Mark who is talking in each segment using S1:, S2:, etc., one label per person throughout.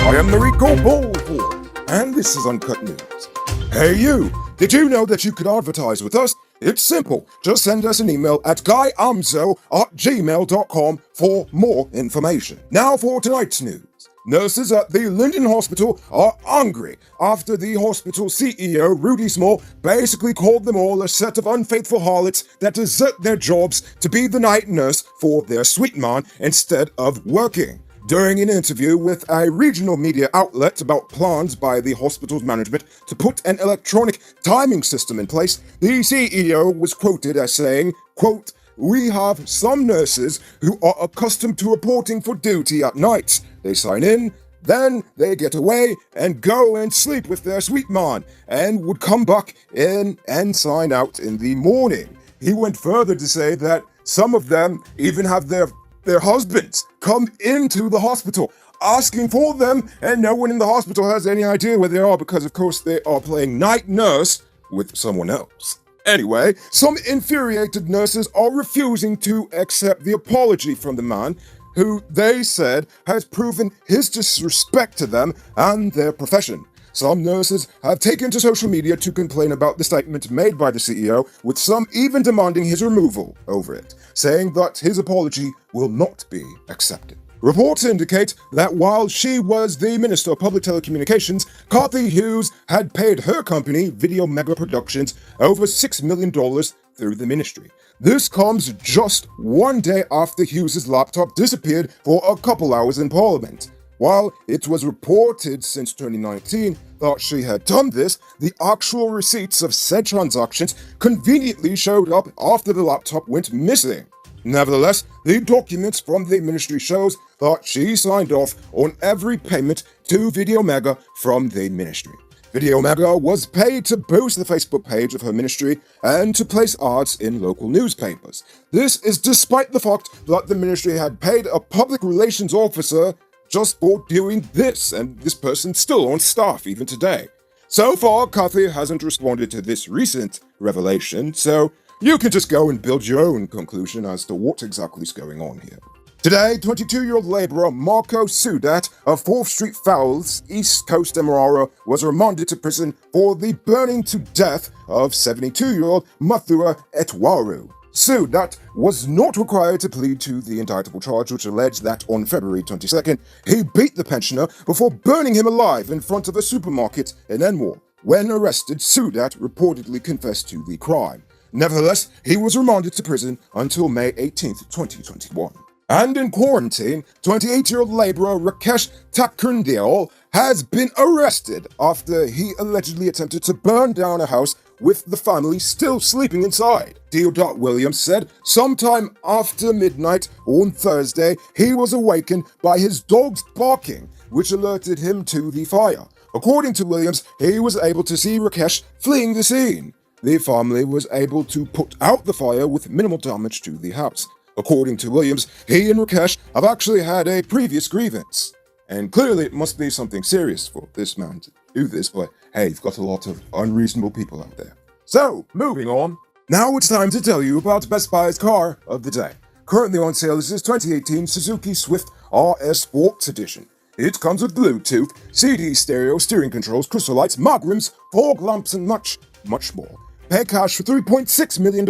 S1: I am the Rico Bullhorn, and this is Uncut News. Hey you, did you know that you could advertise with us? It's simple, just send us an email at guyamzo@gmail.com for more information. Now for tonight's news. Nurses at the Linden hospital are angry after the hospital CEO, Rudy Small, basically called them all a set of unfaithful harlots that desert their jobs to be the night nurse for their sweet man instead of working. During an interview with a regional media outlet about plans by the hospital's management to put an electronic timing system in place, the CEO was quoted as saying, quote, "We have some nurses who are accustomed to reporting for duty at night. They sign in, then they get away and go and sleep with their sweet man and would come back in and sign out in the morning." He went further to say that some of them even have their husbands come into the hospital asking for them, and no one in the hospital has any idea where they are because, of course, they are playing night nurse with someone else. Anyway, some infuriated nurses are refusing to accept the apology from the man who they said has proven his disrespect to them and their profession. Some nurses have taken to social media to complain about the statement made by the CEO, with some even demanding his removal over it, saying that his apology will not be accepted. Reports indicate that while she was the Minister of Public Telecommunications, Kathy Hughes had paid her company, Video Mega Productions, over $6 million through the ministry. This comes just one day after Hughes' laptop disappeared for a couple hours in Parliament. While it was reported since 2019 that she had done this, the actual receipts of said transactions conveniently showed up after the laptop went missing. Nevertheless, the documents from the ministry shows that she signed off on every payment to Video Mega from the ministry. Video Mega was paid to boost the Facebook page of her ministry and to place ads in local newspapers. This is despite the fact that the ministry had paid a public relations officer just for doing this, and this person's still on staff even today. So far, Kathy hasn't responded to this recent revelation, so you can just go and build your own conclusion as to what exactly is going on here. Today, 22-year-old laborer Marco Sudat of 4th Street Fowles, East Coast Demerara, was remanded to prison for the burning to death of 72-year-old Mathua Etwaru. Sudat was not required to plead to the indictable charge, which alleged that on February 22nd, he beat the pensioner before burning him alive in front of a supermarket in Enmore. When arrested, Sudat reportedly confessed to the crime. Nevertheless, he was remanded to prison until May 18, 2021. And in quarantine, 28-year-old laborer Rakesh Takundial has been arrested after he allegedly attempted to burn down a house with the family still sleeping inside. Deodot Williams said sometime after midnight on Thursday, he was awakened by his dog's barking, which alerted him to the fire. According to Williams, he was able to see Rakesh fleeing the scene. The family was able to put out the fire with minimal damage to the house. According to Williams, he and Rakesh have actually had a previous grievance. And clearly it must be something serious for this man to do this, but hey, you've got a lot of unreasonable people out there. So, moving on. Now it's time to tell you about Best Buy's car of the day. Currently on sale is this 2018 Suzuki Swift RS Sports Edition. It comes with Bluetooth, CD stereo, steering controls, crystal lights, magrams, fog lamps, and much, much more. Pay cash for $3.6 million,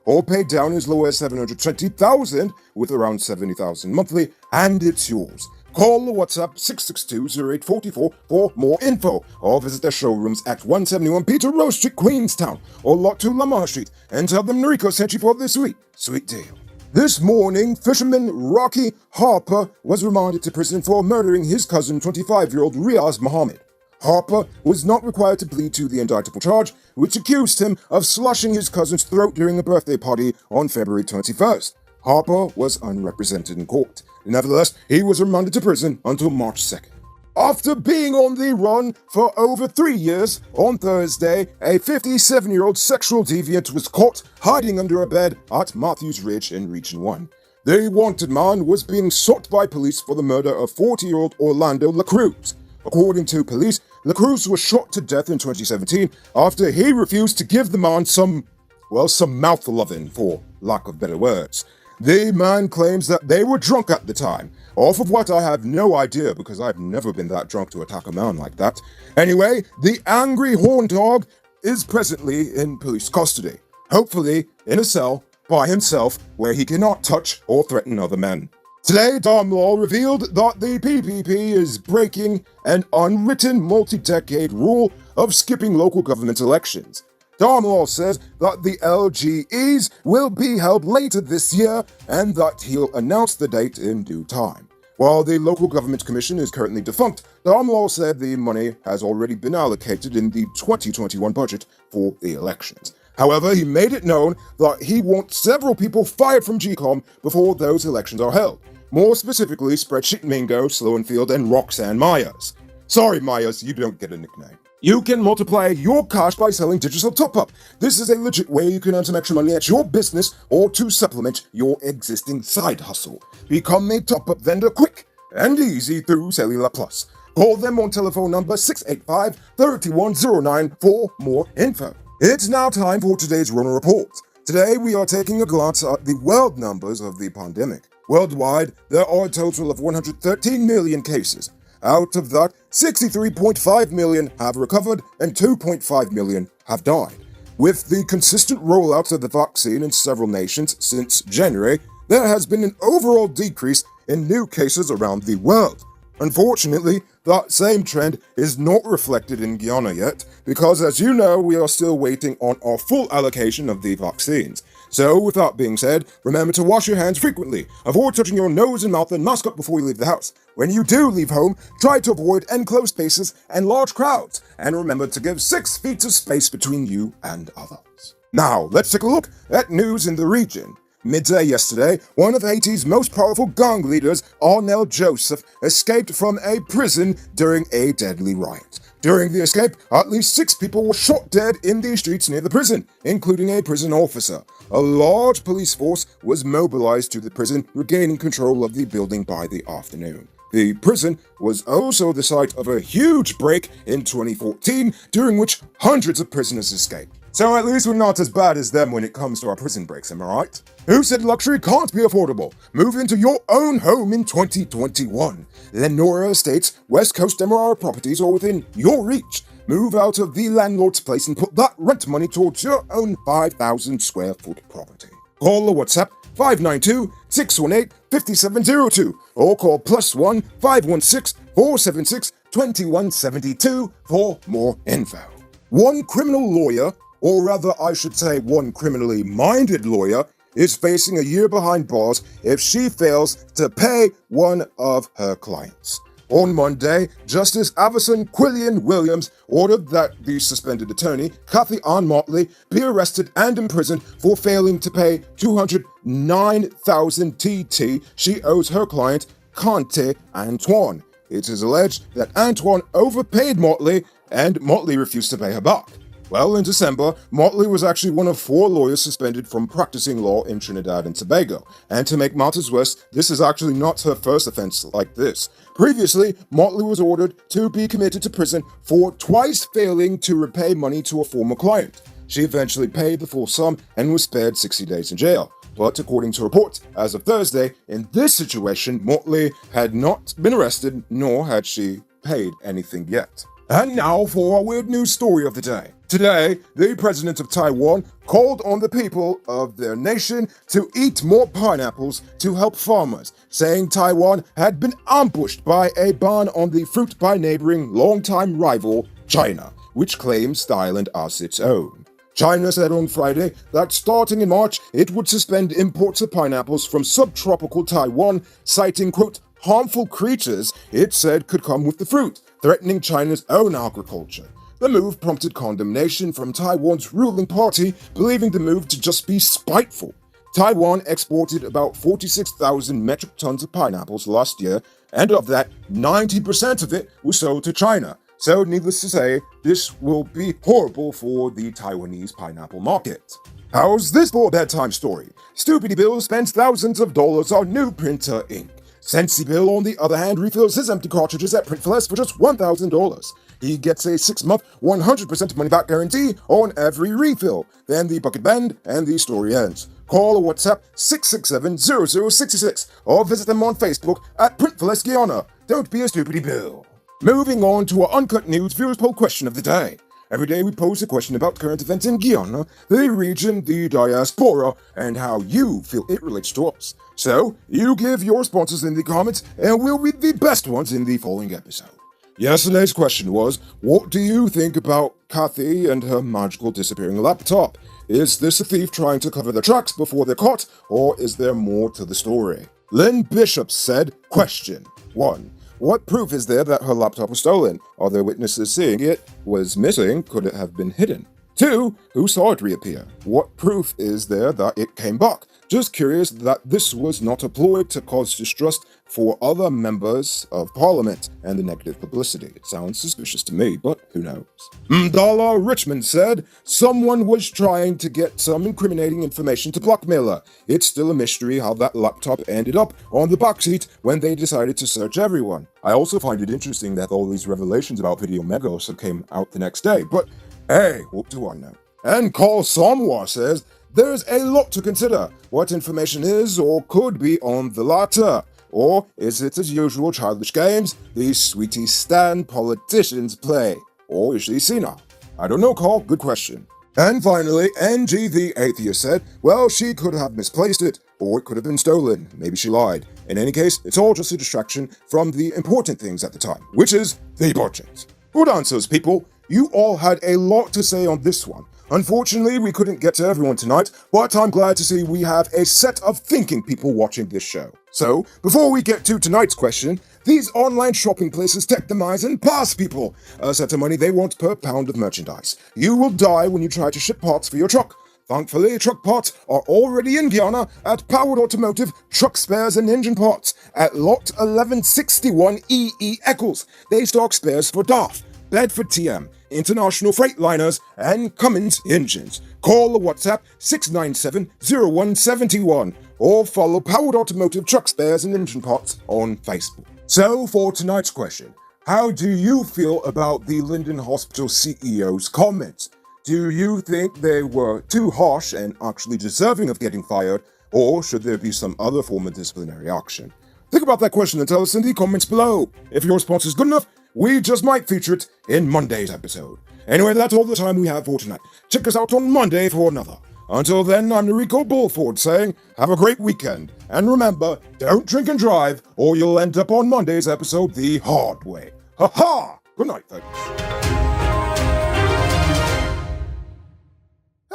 S1: or pay down as low as $720,000 with around $70,000 monthly, and it's yours. Call or WhatsApp 662-0844 for more info, or visit their showrooms at 171 Peter Rose Street, Queenstown, or Lot 2 Lamar Street, and tell them Noriko sent you for this sweet deal. This morning, fisherman Rocky Harper was remanded to prison for murdering his cousin, 25-year-old Riaz Mohammed. Harper was not required to plead to the indictable charge, which accused him of slashing his cousin's throat during a birthday party on February 21st. Harper was unrepresented in court. Nevertheless, he was remanded to prison until March 2nd. After being on the run for over 3 years, on Thursday, a 57-year-old sexual deviant was caught hiding under a bed at Matthews Ridge in Region 1. The wanted man was being sought by police for the murder of 40-year-old Orlando LaCruz. According to police, LaCruz was shot to death in 2017 after he refused to give the man some mouth loving, for lack of better words. The man claims that they were drunk at the time. Off of what I have no idea because I've never been that drunk to attack a man like that. Anyway, the angry horn dog is presently in police custody, hopefully in a cell by himself where he cannot touch or threaten other men. Today, Dom Law revealed that the PPP is breaking an unwritten multi-decade rule of skipping local government elections. Dom Law says that the LGEs will be held later this year and that he'll announce the date in due time. While the Local Government Commission is currently defunct, Dom Law said the money has already been allocated in the 2021 budget for the elections. However, he made it known that he wants several people fired from GCOM before those elections are held. More specifically, Spreadsheet Mingo, Sloanfield, and Roxanne Myers. Sorry, Myers, you don't get a nickname. You can multiply your cash by selling digital top-up. This is a legit way you can earn some extra money at your business or to supplement your existing side hustle. Become a top-up vendor quick and easy through Cellular Plus. Call them on telephone number 685-3109 for more info. It's now time for today's Rona Report. Today we are taking a glance at the world numbers of the pandemic. Worldwide, there are a total of 113 million cases. Out of that, 63.5 million have recovered and 2.5 million have died. With the consistent rollout of the vaccine in several nations since January, there has been an overall decrease in new cases around the world. Unfortunately, that same trend is not reflected in Guyana yet, because as you know, we are still waiting on our full allocation of the vaccines. So, with that being said, remember to wash your hands frequently, avoid touching your nose and mouth, and mask up before you leave the house. When you do leave home, try to avoid enclosed spaces and large crowds, and remember to give 6 feet of space between you and others. Now, let's take a look at news in the region. Midday yesterday, one of Haiti's most powerful gang leaders, Arnel Joseph, escaped from a prison during a deadly riot. During the escape, at least 6 people were shot dead in the streets near the prison, including a prison officer. A large police force was mobilized to the prison, regaining control of the building by the afternoon. The prison was also the site of a huge break in 2014, during which hundreds of prisoners escaped. So at least we're not as bad as them when it comes to our prison breaks, am I right? Who said luxury can't be affordable? Move into your own home in 2021. Lenora Estates, West Coast MRR properties are within your reach. Move out of the landlord's place and put that rent money towards your own 5,000 square foot property. Call or WhatsApp 592-618-5702 or call +1 516 476 2172 for more info. One criminal lawyer, or rather I should say one criminally minded lawyer, is facing a year behind bars if she fails to pay one of her clients. On Monday, Justice Avison Quillian Williams ordered that the suspended attorney, Kathy Ann Motley, be arrested and imprisoned for failing to pay 209,000 TT she owes her client, Conte Antoine. It is alleged that Antoine overpaid Motley and Motley refused to pay her back. Well, in December, Motley was actually one of 4 lawyers suspended from practicing law in Trinidad and Tobago. And to make matters worse, this is actually not her first offense like this. Previously, Motley was ordered to be committed to prison for twice failing to repay money to a former client. She eventually paid the full sum and was spared 60 days in jail. But according to reports, as of Thursday, in this situation, Motley had not been arrested, nor had she paid anything yet. And now for our weird news story of the day. Today, the president of Taiwan called on the people of their nation to eat more pineapples to help farmers, saying Taiwan had been ambushed by a ban on the fruit by neighboring longtime rival China, which claims the island as its own. China said on Friday that starting in March, it would suspend imports of pineapples from subtropical Taiwan, citing, quote, harmful creatures it said could come with the fruit, threatening China's own agriculture. The move prompted condemnation from Taiwan's ruling party, believing the move to just be spiteful. Taiwan exported about 46,000 metric tons of pineapples last year, and of that, 90% of it was sold to China. So needless to say, this will be horrible for the Taiwanese pineapple market. How's this for a bedtime story? Stupidity Bill spends thousands of dollars on new printer ink. Sensi Bill, on the other hand, refills his empty cartridges at Print for Less for just $1,000. He gets a 6-month, 100% money-back guarantee on every refill. Then the bucket bend and the story ends. Call or WhatsApp 667-0066 or visit them on Facebook at Printfulness Guyana. Don't be a stupidity bill. Moving on to our Uncut News viewers poll question of the day. Every day we pose a question about current events in Guyana, the region, the diaspora, and how you feel it relates to us. So, you give your responses in the comments, and we'll read the best ones in the following episode. Yesterday's question was, what do you think about Kathy and her magical disappearing laptop? Is this a thief trying to cover their tracks before they're caught, or is there more to the story? Lynn Bishop said, question 1. What proof is there that her laptop was stolen? Are there witnesses seeing it was missing? Could it have been hidden? 2. Who saw it reappear? What proof is there that it came back? Just curious that this was not a ploy to cause distrust for other members of parliament and the negative publicity. It sounds suspicious to me, but who knows? Mdala Richmond said, someone was trying to get some incriminating information to blackmail her. It's still a mystery how that laptop ended up on the backseat when they decided to search everyone. I also find it interesting that all these revelations about Video Megos came out the next day, but hey, what do I know? And Carl Somwa says, there's a lot to consider. What information is or could be on the latter? Or is it as usual childish games these sweetie stan politicians play? Or is she senile? I don't know, Carl. Good question. And finally, NG the Atheist said, well, she could have misplaced it, or it could have been stolen. Maybe she lied. In any case, it's all just a distraction from the important things at the time, which is the budget. Good answers, people. You all had a lot to say on this one. Unfortunately, we couldn't get to everyone tonight, but I'm glad to see we have a set of thinking people watching this show. So, before we get to tonight's question, these online shopping places take the mice and pass people a set of money they want per pound of merchandise. You will die when you try to ship parts for your truck. Thankfully, truck parts are already in Guyana at Powered Automotive Truck Spares and Engine Parts at Lot 1161 EE Eccles. They stock spares for DAF, Bedford TM, International Freightliners, and Cummins engines. Call or WhatsApp 697-0171 or follow Powered Automotive Truck Spares and Engine Parts on Facebook. So for tonight's question, how do you feel about the Linden Hospital CEO's comments? Do you think they were too harsh and actually deserving of getting fired, or should there be some other form of disciplinary action? Think about that question and tell us in the comments below. If your response is good enough, we just might feature it in Monday's episode. Anyway, that's all the time we have for tonight. Check us out on Monday for another. Until then, I'm Noriko Bulford saying, have a great weekend. And remember, don't drink and drive, or you'll end up on Monday's episode the hard way. Ha-ha! Good night, folks.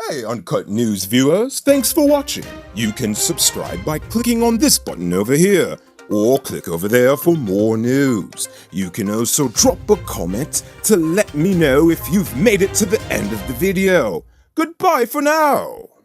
S1: Hey, Uncut News viewers, thanks for watching. You can subscribe by clicking on this button over here, or click over there for more news. You can also drop a comment to let me know if you've made it to the end of the video. Goodbye for now.